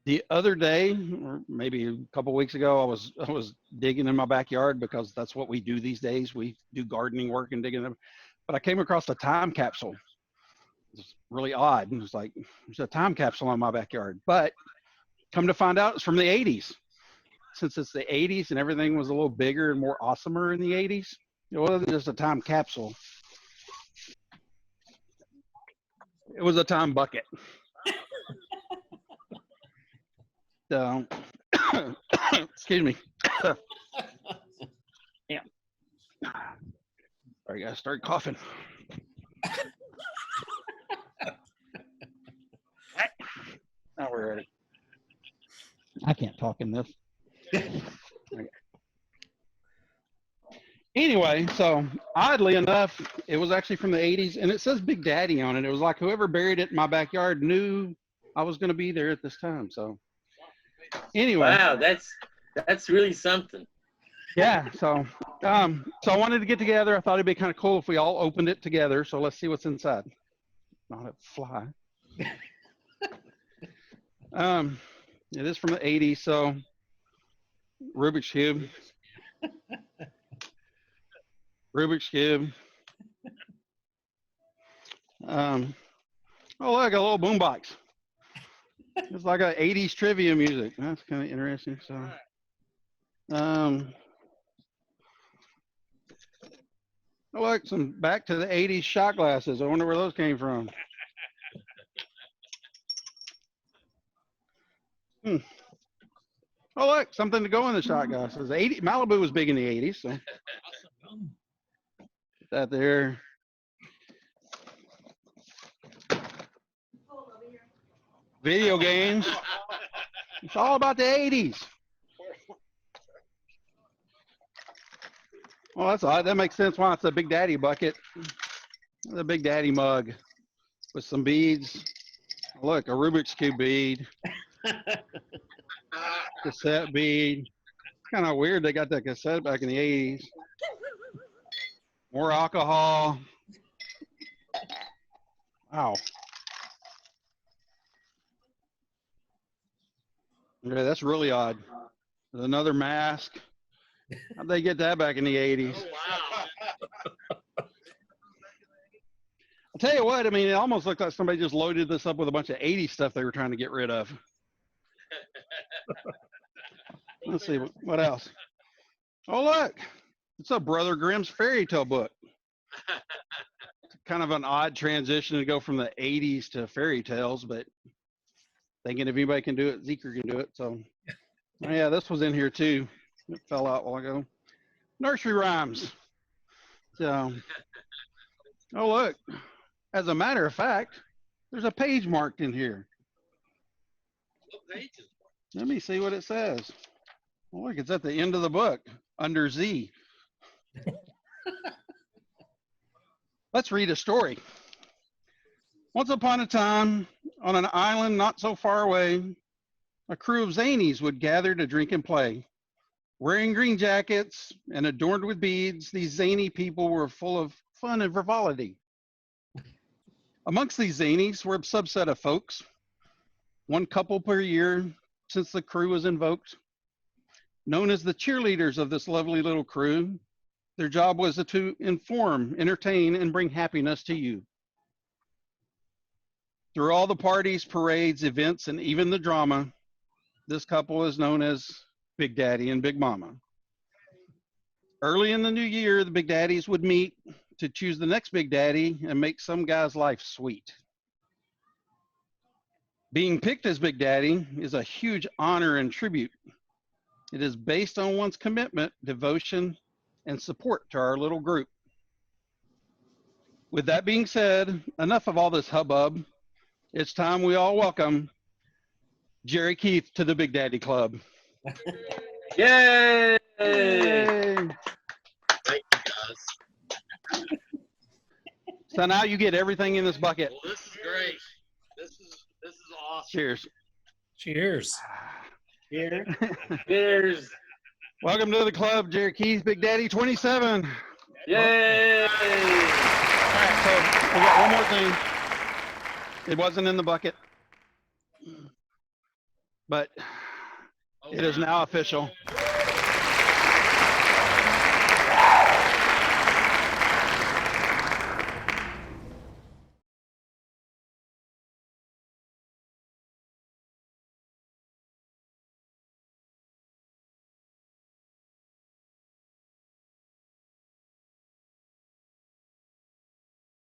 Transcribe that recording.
The other day, or maybe a couple weeks ago, I was digging in my backyard because that's what we do these days. We do gardening work and digging them. But I came across a time capsule. It's really odd. And it's like, there's a time capsule in my backyard. But come to find out, it's from the 80s. Since it's the 80s and everything was a little bigger and more awesomer in the 80s, it wasn't just a time capsule. It was a time bucket. So, excuse me. Yeah. Sorry, guys, start coughing. Now we're at it. I can't talk in this. Okay. Anyway, so oddly enough, it was actually from the 80s, and it says Big Daddy on it. It was like whoever buried it in my backyard knew I was going to be there at this time. So anyway. Wow, that's really something. Yeah, so I wanted to get together. I thought it'd be kind of cool if we all opened it together. So let's see what's inside. Not a fly. It is from the 80s, so Rubik's Cube. Rubik's Cube. Oh, look, a little boombox. It's like a 80s trivia music. That's kind of interesting. So, oh, look, some back to the 80s shot glasses. I wonder where those came from. Oh, look, something to go in the shot glasses. Malibu was big in the 80s, so put that there. Video games. It's all about the 80s. Well, that's odd. That makes sense why it's a Big Daddy bucket. The Big Daddy mug with some beads. Look, a Rubik's Cube bead. Cassette bead. It's kind of weird they got that cassette back in the 80s. More alcohol. Wow. Yeah, that's really odd. There's another mask. How'd they get that back in the 80s? Oh, wow. I'll tell you what, I mean, it almost looked like somebody just loaded this up with a bunch of 80s stuff they were trying to get rid of. Let's see, what else? Oh, look, it's a Brother Grimm's fairy tale book. It's kind of an odd transition to go from the 80s to fairy tales, but thinking if anybody can do it, Zeker can do it. So, oh, yeah, this was in here too. It fell out a while ago. Nursery rhymes. So, oh, look, as a matter of fact, there's a page marked in here. What page is it? Let me see what it says. Oh, look, it's at the end of the book under Z. Let's read a story. Once upon a time, on an island not so far away, a crew of zanies would gather to drink and play. Wearing green jackets and adorned with beads, these zany people were full of fun and frivolity. Amongst these zanies were a subset of folks, one couple per year since the crew was invoked. Known as the cheerleaders of this lovely little crew, their job was to inform, entertain, and bring happiness to you. Through all the parties, parades, events, and even the drama, this couple is known as Big Daddy and Big Mama. Early in the new year, the Big Daddies would meet to choose the next Big Daddy and make some guy's life sweet. Being picked as Big Daddy is a huge honor and tribute. It is based on one's commitment, devotion, and support to our little group. With that being said, enough of all this hubbub. It's time we all welcome Jerry Keith to the Big Daddy Club. Yay! Yay! Thank you, guys. So now you get everything in this bucket. Well, this is great. This is awesome. Cheers. Cheers. Cheers. Cheers. Welcome to the club, Jerry Keith, Big Daddy 27. Yay! All right, so we got one more thing. It wasn't in the bucket. But it is now official.